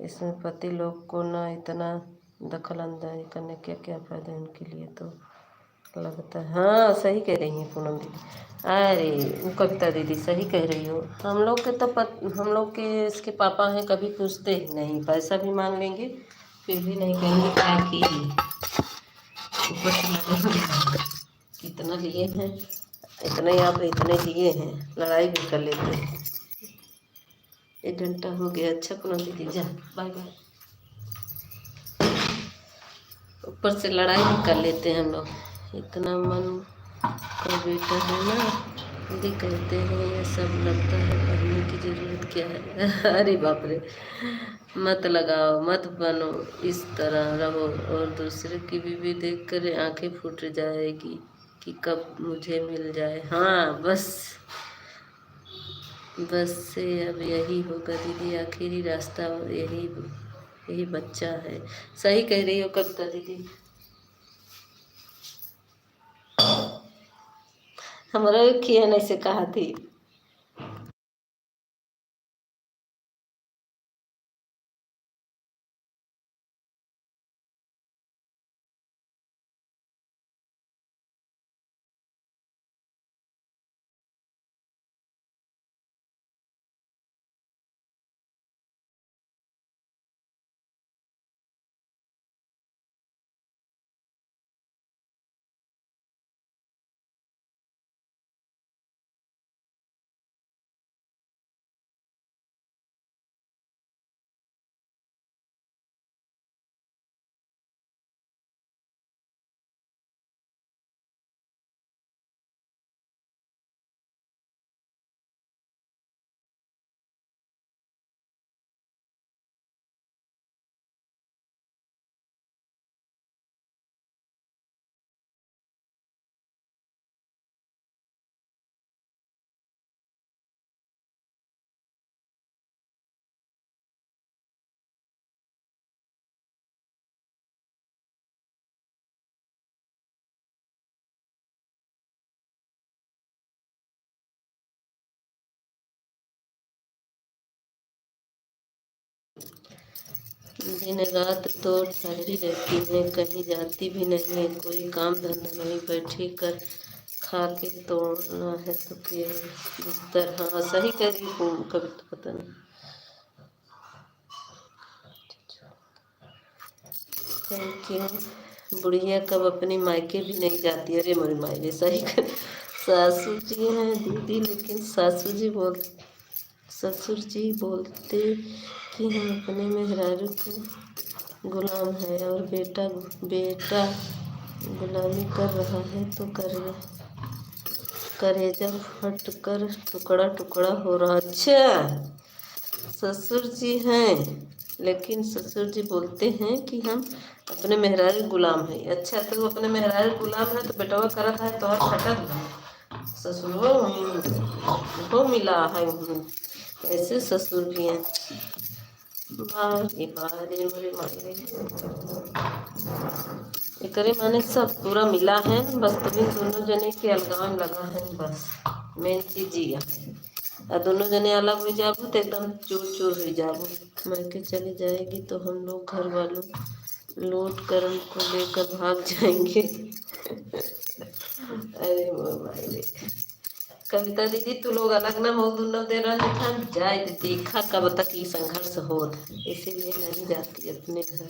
इसमें पति लोग को ना इतना दखल अंदाजी करने के क्या फ़ायदा है उनके लिए तो लगता है। हाँ सही कह रही हैं पूनम दीदी। अरे वो कविता दीदी सही कह रही हो। हम लोग के तो हम लोग के इसके पापा हैं, कभी पूछते ही नहीं, पैसा भी मांग लेंगे फिर भी नहीं कहेंगे क्या की ऊपर से लड़ाई कितना लिए हैं, इतने यहाँ पे इतने लिए हैं, लड़ाई भी कर लेते हैं। 1 घंटा हो गया। अच्छा पूनम दीदी जा, बाय बाय। ऊपर से लड़ाई भी कर लेते हैं हम लोग। इतना मन का बेटा है ना, दीदी कहते हैं ये सब लगता है, पढ़ने की ज़रूरत क्या है? अरे बाप रे, मत लगाओ, मत बनो, इस तरह रहो और दूसरे की बीवी देख कर आंखें फूट जाएगी कि कब मुझे मिल जाए। हाँ बस बस से अब यही होगा दीदी, आखिरी रास्ता यही यही बच्चा है। सही कह रही हो कविता दीदी। हमारा खियन ऐसे कहा थी। दिन रात तो ठहरी रहती हैं, कहीं जाती भी नहीं है, कोई काम धंधा नहीं, बैठी कर खा के तोड़ना है तो के बिस्तर। हाँ सही कह रही हूँ, कभी तो पता नहीं। Thank you. बुढ़िया कब अपनी मायके भी नहीं जाती। अरे मेरे मायके सही कर। सासू जी हैं दीदी, लेकिन सासू जी बोल ससुर जी बोलते कि हम अपने मेहरारू के गुलाम हैं, और बेटा बेटा गुलामी कर रहा है तो करेजा फट कर टुकड़ा टुकड़ा हो रहा। अच्छा, ससुर जी हैं लेकिन ससुर जी बोलते हैं कि हम अपने मेहरारू गुलाम हैं। अच्छा, तो वो अपने मेहरारू गुलाम है तो बेटवा करत है तो खटत ससुर वो मिला है। ऐसे ससुर भी हैं। बारे बारे मेरे मारे एकरे माने सब पूरा मिला है, बस तुम्हें दोनों जने के अलगाम लगा है बस। मेन चीज ये और दोनों जने अलग हो जाबो तो एकदम चूर चूर हो जाबो। मायके चली जाएगी तो हम लोग घर वालों लूट कर उनको लेकर भाग जाएंगे। अरे भाई कविता दीदी, तू लोग अलग ना हो दोनों दे रहे थे जाए देखा कब तक ये संघर्ष हो, इसीलिए नहीं जाती अपने घर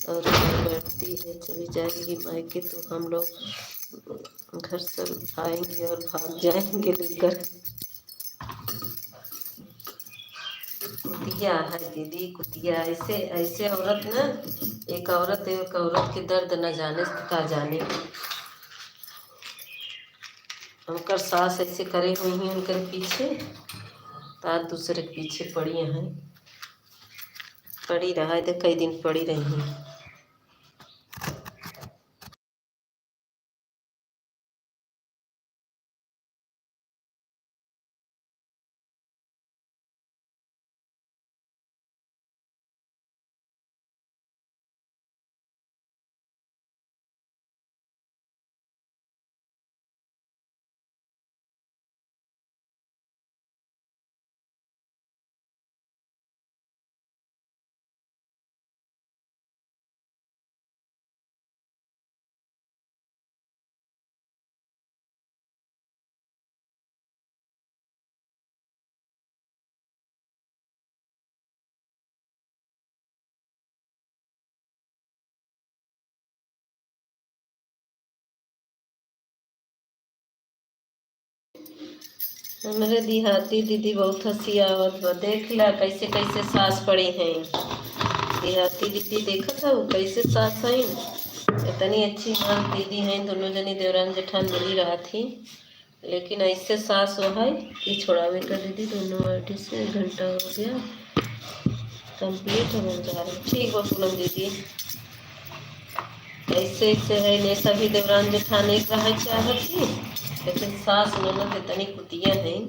और बैठती है। चली जाएगी मायके तो हम लोग घर सब आएंगे और भाग जाएंगे लेकर। कुतिया है दीदी, कुतिया ऐसे ऐसे औरत ना, एक औरत के दर्द न जाने का जाने। उनकर सास ऐसे करे हुई हैं उनके पीछे, तार दूसरे के पीछे पड़ी हैं। पड़ी रहा है, कई दिन पड़ी रही हैं। हमारे देहाती दीदी बहुत हंसी आवत बा। देख ला कैसे कैसे सास पड़ी हैं। देहाती दीदी देखा था वो कैसे सास हैं। इतनी अच्छी माँ दीदी हैं, दोनों जनी देवरान जेठान मिली रहा थी, लेकिन ऐसे सास वो है कि छोड़ावे कर दीदी। दोनों आर्टिस्ट से 1 घंटा हो गया कंप्लीट हो जा रहा। ठीक बा पूनम दीदी, ऐसे ऐसे है ने सभी देवरान जेठान एक रहा चाहत थी, लेकिन सास ननद इतनी कुतिया हैं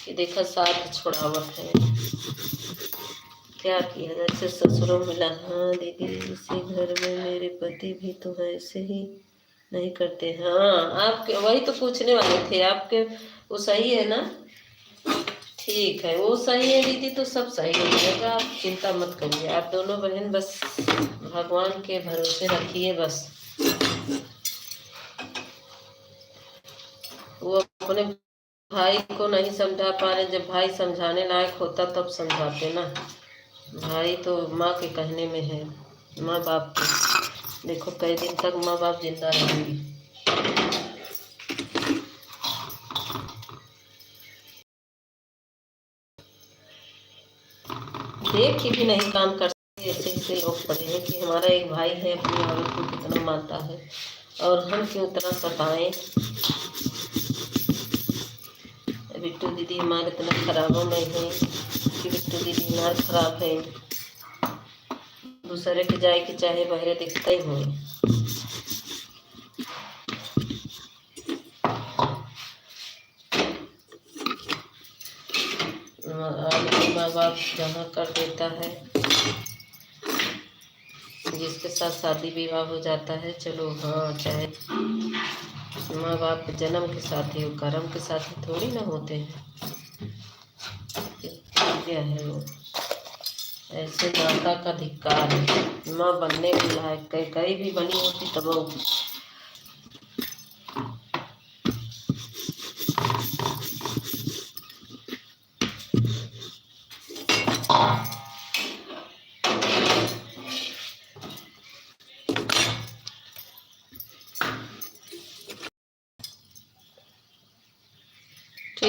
कि देखा साथ छोड़ावत है। क्या किया जैसे ससुरों मिला। हाँ दीदी, इसी घर में मेरे पति भी तो है, ऐसे ही नहीं करते। हाँ आपके वही तो पूछने वाले थे आपके, वो सही है ना। ठीक है, वो सही है दीदी तो सब सही हो जाएगा, आप चिंता मत करिए। आप दोनों बहन बस भगवान के भरोसे रखिए बस। वो अपने भाई को नहीं समझा पा रहे, जब भाई समझाने लायक होता तब समझाते ना। भाई तो माँ के कहने में है, माँ बाप के। देखो कई दिन तक माँ बाप जिंदा रहेंगे। देख के भी नहीं काम कर सकते, ऐसे ऐसे लोग पड़े हैं कि हमारा एक भाई है अपनी औरत को कितना मानता है और हम क्यों इतना सताएं। बिट्टू दीदी हमारे इतना खराबों में है कि बिट्टू दीदी हमारे खराब है, दूसरे के जाए कि चाहे बहरे दिखता ही हो। माँ बाप जहाँ कर देता है, जिसके साथ शादी विवाह हो जाता है, चलो हाँ, चाहे माँ बाप जन्म के साथ ही कर्म के साथ ही थोड़ी ना होते हैं। क्या है वो, ऐसे माता का धिक्कार है। माँ बनने के लायक कहीं भी बनी होती तब वो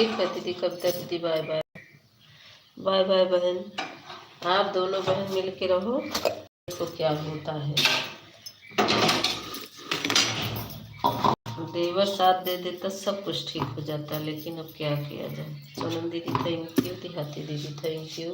ठीक है दीदी, कविता दीदी, बाय बाय। बाय बाय बहन। आप दोनों बहन मिल के रहो, देखो क्या होता है। देवर साथ दे देता सब कुछ ठीक हो जाता, लेकिन अब क्या किया जाए। सोनम दीदी थैंक यू, देहाती दीदी थैंक यू।